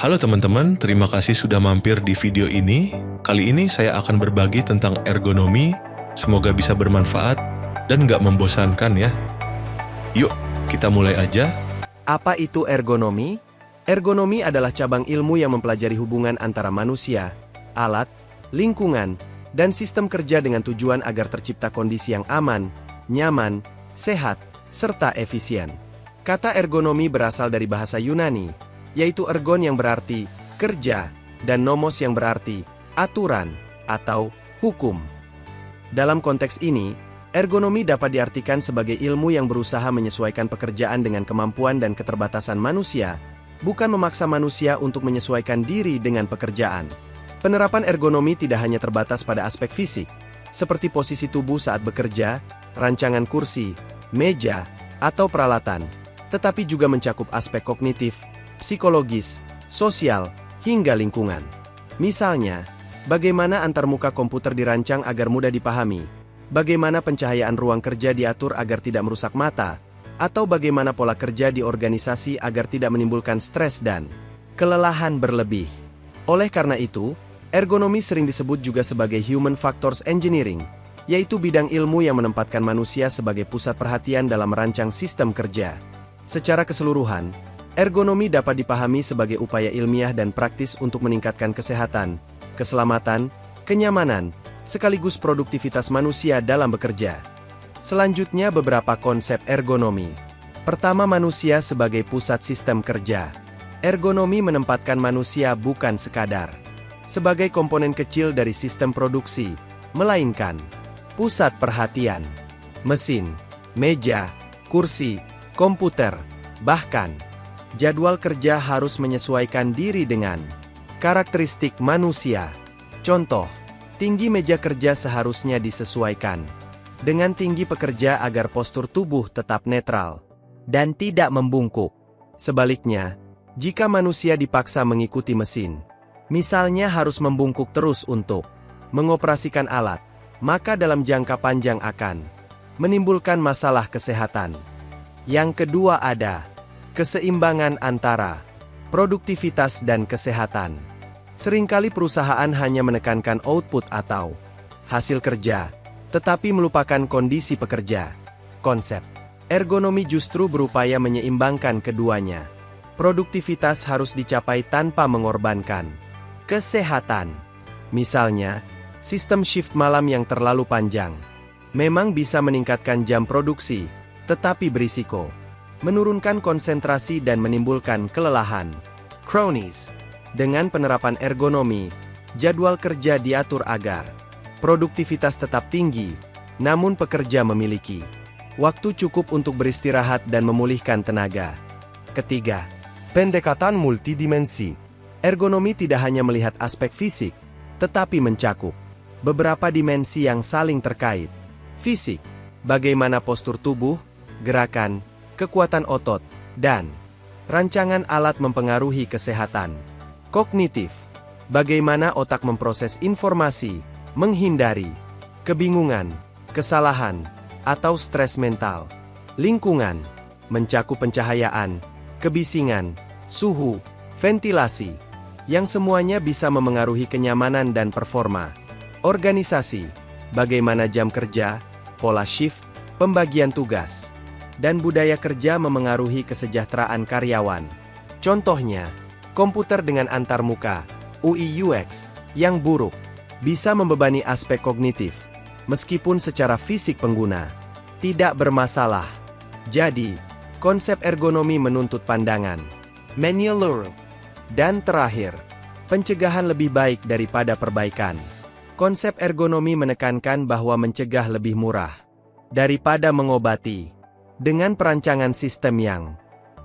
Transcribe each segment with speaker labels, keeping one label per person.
Speaker 1: Halo teman-teman, terima kasih sudah mampir di video ini. Kali ini saya akan berbagi tentang ergonomi, semoga bisa bermanfaat dan nggak membosankan ya. Yuk, kita mulai aja.
Speaker 2: Apa itu ergonomi? Ergonomi adalah cabang ilmu yang mempelajari hubungan antara manusia, alat, lingkungan, dan sistem kerja dengan tujuan agar tercipta kondisi yang aman, nyaman, sehat, serta efisien. Kata ergonomi berasal dari bahasa Yunani, yaitu ergon yang berarti kerja, dan nomos yang berarti aturan atau hukum. Dalam konteks ini, ergonomi dapat diartikan sebagai ilmu yang berusaha menyesuaikan pekerjaan dengan kemampuan dan keterbatasan manusia, bukan memaksa manusia untuk menyesuaikan diri dengan pekerjaan. Penerapan ergonomi tidak hanya terbatas pada aspek fisik, seperti posisi tubuh saat bekerja, rancangan kursi, meja, atau peralatan, tetapi juga mencakup aspek kognitif, psikologis, sosial, hingga lingkungan. Misalnya, bagaimana antarmuka komputer dirancang agar mudah dipahami, bagaimana pencahayaan ruang kerja diatur agar tidak merusak mata, atau bagaimana pola kerja di organisasi agar tidak menimbulkan stres dan kelelahan berlebih. Oleh karena itu, ergonomi sering disebut juga sebagai Human Factors Engineering, yaitu bidang ilmu yang menempatkan manusia sebagai pusat perhatian dalam merancang sistem kerja. Secara keseluruhan, ergonomi dapat dipahami sebagai upaya ilmiah dan praktis untuk meningkatkan kesehatan, keselamatan, kenyamanan, sekaligus produktivitas manusia dalam bekerja. Selanjutnya beberapa konsep ergonomi. Pertama, manusia sebagai pusat sistem kerja. Ergonomi menempatkan manusia bukan sekadar sebagai komponen kecil dari sistem produksi, melainkan pusat perhatian. Mesin, meja, kursi, komputer, bahkan jadwal kerja harus menyesuaikan diri dengan karakteristik manusia. Contoh, tinggi meja kerja seharusnya disesuaikan dengan tinggi pekerja agar postur tubuh tetap netral dan tidak membungkuk. Sebaliknya, jika manusia dipaksa mengikuti mesin, misalnya harus membungkuk terus untuk mengoperasikan alat, maka dalam jangka panjang akan menimbulkan masalah kesehatan. Yang kedua ada keseimbangan antara produktivitas dan kesehatan. Seringkali perusahaan hanya menekankan output atau hasil kerja, tetapi melupakan kondisi pekerja. Konsep ergonomi justru berupaya menyeimbangkan keduanya. Produktivitas harus dicapai tanpa mengorbankan kesehatan. Misalnya, sistem shift malam yang terlalu panjang memang bisa meningkatkan jam produksi, tetapi berisiko menurunkan konsentrasi dan menimbulkan kelelahan kronis. Dengan penerapan ergonomi, jadwal kerja diatur agar produktivitas tetap tinggi, namun pekerja memiliki waktu cukup untuk beristirahat dan memulihkan tenaga. Ketiga, pendekatan multidimensi. Ergonomi tidak hanya melihat aspek fisik, tetapi mencakup beberapa dimensi yang saling terkait. Fisik, bagaimana postur tubuh, gerakan, kekuatan otot, dan rancangan alat mempengaruhi kesehatan. Kognitif, bagaimana otak memproses informasi, menghindari kebingungan, kesalahan, atau stres mental. Lingkungan, mencakup pencahayaan, kebisingan, suhu, ventilasi, yang semuanya bisa memengaruhi kenyamanan dan performa. Organisasi, bagaimana jam kerja, pola shift, pembagian tugas, dan budaya kerja memengaruhi kesejahteraan karyawan. Contohnya, komputer dengan antarmuka, UI/UX, yang buruk, bisa membebani aspek kognitif, meskipun secara fisik pengguna tidak bermasalah. Jadi, konsep ergonomi menuntut pandangan menyeluruh. Dan terakhir, pencegahan lebih baik daripada perbaikan. Konsep ergonomi menekankan bahwa mencegah lebih murah daripada mengobati. Dengan perancangan sistem yang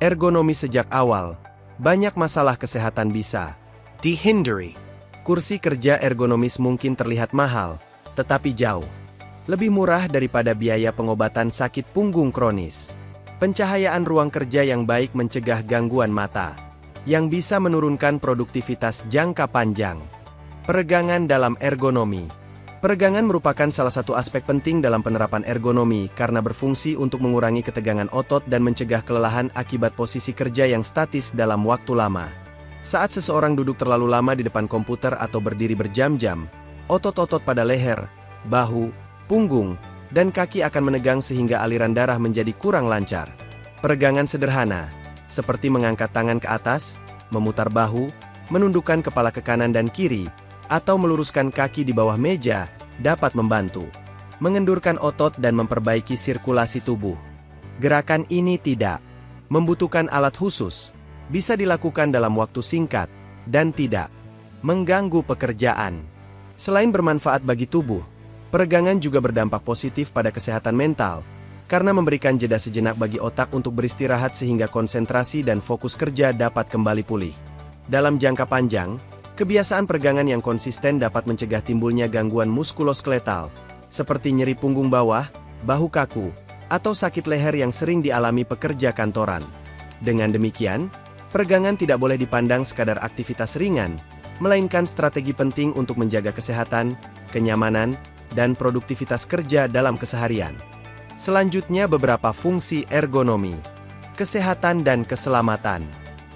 Speaker 2: ergonomi sejak awal, banyak masalah kesehatan bisa dihindari. Kursi kerja ergonomis mungkin terlihat mahal, tetapi jauh lebih murah daripada biaya pengobatan sakit punggung kronis. Pencahayaan ruang kerja yang baik mencegah gangguan mata, yang bisa menurunkan produktivitas jangka panjang. Peregangan dalam ergonomi. Peregangan merupakan salah satu aspek penting dalam penerapan ergonomi karena berfungsi untuk mengurangi ketegangan otot dan mencegah kelelahan akibat posisi kerja yang statis dalam waktu lama. Saat seseorang duduk terlalu lama di depan komputer atau berdiri berjam-jam, otot-otot pada leher, bahu, punggung, dan kaki akan menegang sehingga aliran darah menjadi kurang lancar. Peregangan sederhana, seperti mengangkat tangan ke atas, memutar bahu, menundukkan kepala ke kanan dan kiri, atau meluruskan kaki di bawah meja, dapat membantu mengendurkan otot dan memperbaiki sirkulasi tubuh. Gerakan ini tidak membutuhkan alat khusus, bisa dilakukan dalam waktu singkat, dan tidak mengganggu pekerjaan. Selain bermanfaat bagi tubuh, peregangan juga berdampak positif pada kesehatan mental, karena memberikan jeda sejenak bagi otak untuk beristirahat sehingga konsentrasi dan fokus kerja dapat kembali pulih. Dalam jangka panjang, kebiasaan peregangan yang konsisten dapat mencegah timbulnya gangguan muskuloskeletal, seperti nyeri punggung bawah, bahu kaku, atau sakit leher yang sering dialami pekerja kantoran. Dengan demikian, peregangan tidak boleh dipandang sekadar aktivitas ringan, melainkan strategi penting untuk menjaga kesehatan, kenyamanan, dan produktivitas kerja dalam keseharian. Selanjutnya beberapa fungsi ergonomi, kesehatan dan keselamatan.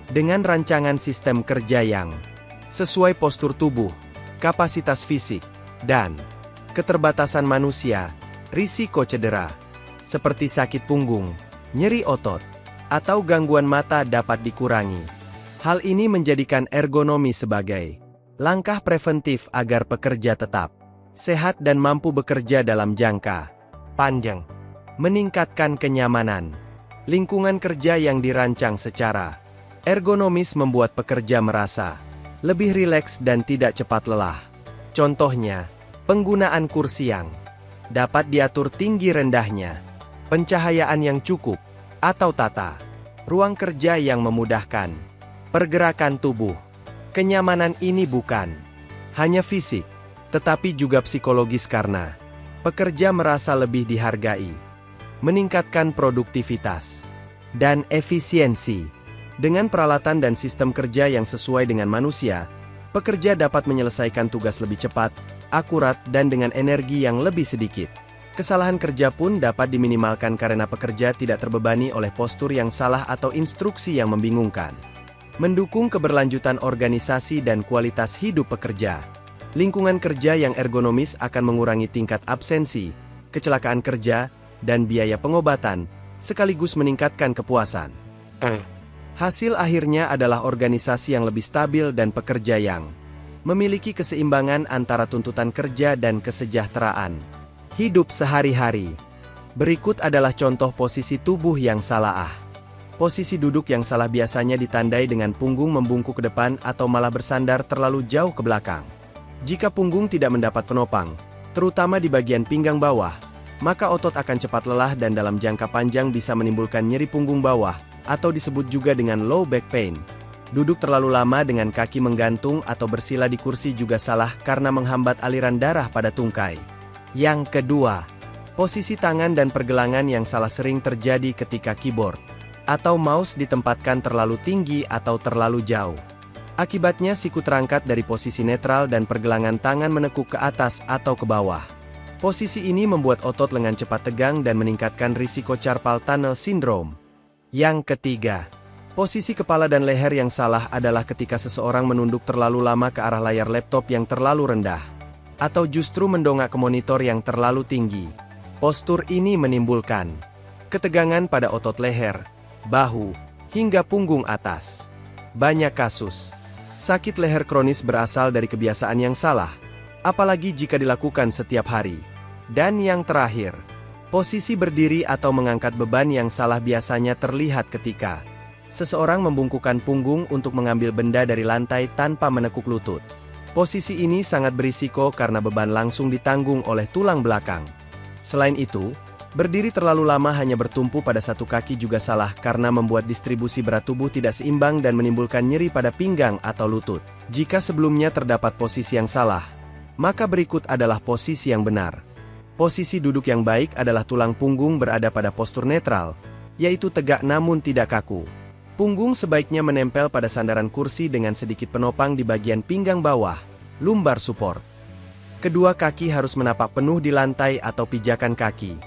Speaker 2: Dengan rancangan sistem kerja yang sesuai postur tubuh, kapasitas fisik, dan keterbatasan manusia, risiko cedera, seperti sakit punggung, nyeri otot, atau gangguan mata dapat dikurangi. Hal ini menjadikan ergonomi sebagai langkah preventif agar pekerja tetap sehat dan mampu bekerja dalam jangka panjang. Meningkatkan kenyamanan. Lingkungan kerja yang dirancang secara ergonomis membuat pekerja merasa lebih rileks dan tidak cepat lelah. Contohnya, penggunaan kursi yang dapat diatur tinggi rendahnya, pencahayaan yang cukup, atau tata ruang kerja yang memudahkan pergerakan tubuh. Kenyamanan ini bukan hanya fisik, tetapi juga psikologis karena pekerja merasa lebih dihargai, meningkatkan produktivitas dan efisiensi. Dengan peralatan dan sistem kerja yang sesuai dengan manusia, pekerja dapat menyelesaikan tugas lebih cepat, akurat, dan dengan energi yang lebih sedikit. Kesalahan kerja pun dapat diminimalkan karena pekerja tidak terbebani oleh postur yang salah atau instruksi yang membingungkan. Mendukung keberlanjutan organisasi dan kualitas hidup pekerja. Lingkungan kerja yang ergonomis akan mengurangi tingkat absensi, kecelakaan kerja, dan biaya pengobatan, sekaligus meningkatkan kepuasan. Hasil akhirnya adalah organisasi yang lebih stabil dan pekerja yang memiliki keseimbangan antara tuntutan kerja dan kesejahteraan hidup sehari-hari. Berikut adalah contoh posisi tubuh yang salah. Posisi duduk yang salah biasanya ditandai dengan punggung membungkuk ke depan atau malah bersandar terlalu jauh ke belakang. Jika punggung tidak mendapat penopang, terutama di bagian pinggang bawah, maka otot akan cepat lelah dan dalam jangka panjang bisa menimbulkan nyeri punggung bawah, atau disebut juga dengan low back pain. Duduk terlalu lama dengan kaki menggantung atau bersila di kursi juga salah karena menghambat aliran darah pada tungkai. Yang kedua, posisi tangan dan pergelangan yang salah sering terjadi ketika keyboard atau mouse ditempatkan terlalu tinggi atau terlalu jauh. Akibatnya siku terangkat dari posisi netral dan pergelangan tangan menekuk ke atas atau ke bawah. Posisi ini membuat otot lengan cepat tegang dan meningkatkan risiko carpal tunnel syndrome. Yang ketiga, posisi kepala dan leher yang salah adalah ketika seseorang menunduk terlalu lama ke arah layar laptop yang terlalu rendah, atau justru mendongak ke monitor yang terlalu tinggi. Postur ini menimbulkan ketegangan pada otot leher, bahu, hingga punggung atas. Banyak kasus sakit leher kronis berasal dari kebiasaan yang salah, apalagi jika dilakukan setiap hari. Dan yang terakhir, posisi berdiri atau mengangkat beban yang salah biasanya terlihat ketika seseorang membungkukkan punggung untuk mengambil benda dari lantai tanpa menekuk lutut. Posisi ini sangat berisiko karena beban langsung ditanggung oleh tulang belakang. Selain itu, berdiri terlalu lama hanya bertumpu pada satu kaki juga salah karena membuat distribusi berat tubuh tidak seimbang dan menimbulkan nyeri pada pinggang atau lutut. Jika sebelumnya terdapat posisi yang salah, maka berikut adalah posisi yang benar. Posisi duduk yang baik adalah tulang punggung berada pada postur netral, yaitu tegak namun tidak kaku. Punggung sebaiknya menempel pada sandaran kursi dengan sedikit penopang di bagian pinggang bawah, lumbar support. Kedua kaki harus menapak penuh di lantai atau pijakan kaki,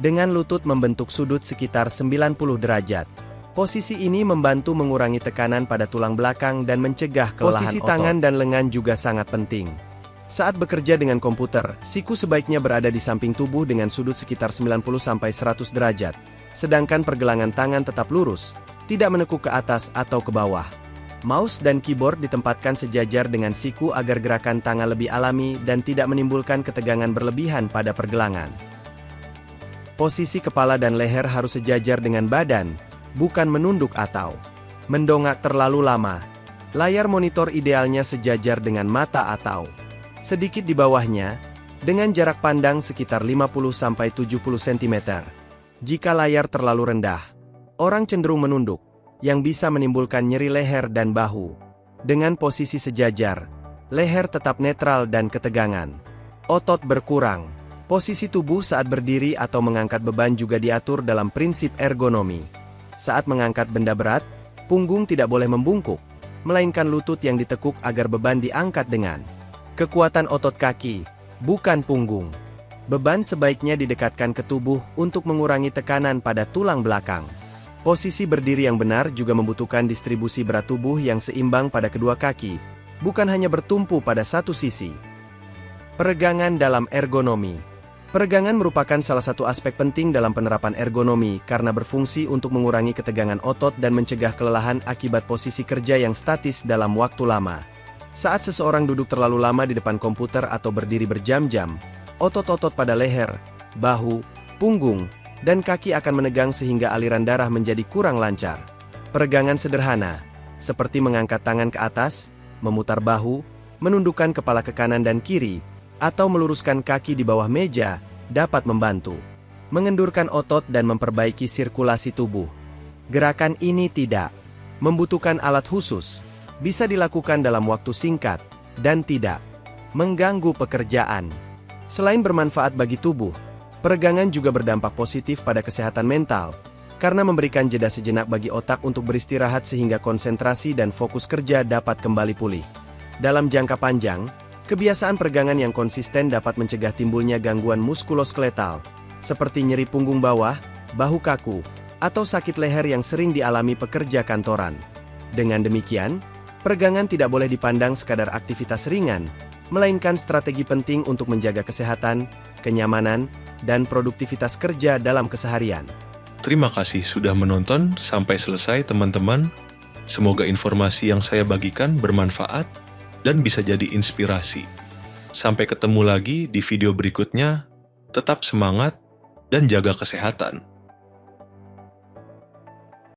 Speaker 2: dengan lutut membentuk sudut sekitar 90 derajat. Posisi ini membantu mengurangi tekanan pada tulang belakang dan mencegah kelelahan
Speaker 1: Posisi
Speaker 2: otot. Tangan dan lengan juga sangat penting. Saat bekerja dengan komputer, siku sebaiknya berada di samping tubuh dengan sudut sekitar 90-100 derajat, sedangkan pergelangan tangan tetap lurus, tidak menekuk ke atas atau ke bawah. Mouse dan keyboard ditempatkan sejajar dengan siku agar gerakan tangan lebih alami dan tidak menimbulkan ketegangan berlebihan pada pergelangan. Posisi kepala dan leher harus sejajar dengan badan, bukan menunduk atau mendongak terlalu lama. Layar monitor idealnya sejajar dengan mata atau sedikit di bawahnya, dengan jarak pandang sekitar 50-70 cm. Jika layar terlalu rendah, orang cenderung menunduk, yang bisa menimbulkan nyeri leher dan bahu. Dengan posisi sejajar, leher tetap netral dan ketegangan. Otot berkurang. Posisi tubuh saat berdiri atau mengangkat beban juga diatur dalam prinsip ergonomi. Saat mengangkat benda berat, punggung tidak boleh membungkuk, melainkan lutut yang ditekuk agar beban diangkat dengan kekuatan otot kaki, bukan punggung. Beban sebaiknya didekatkan ke tubuh untuk mengurangi tekanan pada tulang belakang. Posisi berdiri yang benar juga membutuhkan distribusi berat tubuh yang seimbang pada kedua kaki, bukan hanya bertumpu pada satu sisi. Peregangan dalam ergonomi. Peregangan merupakan salah satu aspek penting dalam penerapan ergonomi karena berfungsi untuk mengurangi ketegangan otot dan mencegah kelelahan akibat posisi kerja yang statis dalam waktu lama. Saat seseorang duduk terlalu lama di depan komputer atau berdiri berjam-jam, otot-otot pada leher, bahu, punggung, dan kaki akan menegang sehingga aliran darah menjadi kurang lancar. Peregangan sederhana, seperti mengangkat tangan ke atas, memutar bahu, menundukkan kepala ke kanan dan kiri, atau meluruskan kaki di bawah meja, dapat membantu mengendurkan otot dan memperbaiki sirkulasi tubuh. Gerakan ini tidak membutuhkan alat khusus, bisa dilakukan dalam waktu singkat, dan tidak mengganggu pekerjaan. Selain bermanfaat bagi tubuh, peregangan juga berdampak positif pada kesehatan mental, karena memberikan jeda sejenak bagi otak untuk beristirahat sehingga konsentrasi dan fokus kerja dapat kembali pulih. Dalam jangka panjang, kebiasaan peregangan yang konsisten dapat mencegah timbulnya gangguan muskuloskeletal, seperti nyeri punggung bawah, bahu kaku, atau sakit leher yang sering dialami pekerja kantoran. Dengan demikian, peregangan tidak boleh dipandang sekadar aktivitas ringan, melainkan strategi penting untuk menjaga kesehatan, kenyamanan, dan produktivitas kerja dalam keseharian.
Speaker 1: Terima kasih sudah menonton sampai selesai teman-teman. Semoga informasi yang saya bagikan bermanfaat dan bisa jadi inspirasi. Sampai ketemu lagi di video berikutnya. Tetap semangat dan jaga kesehatan.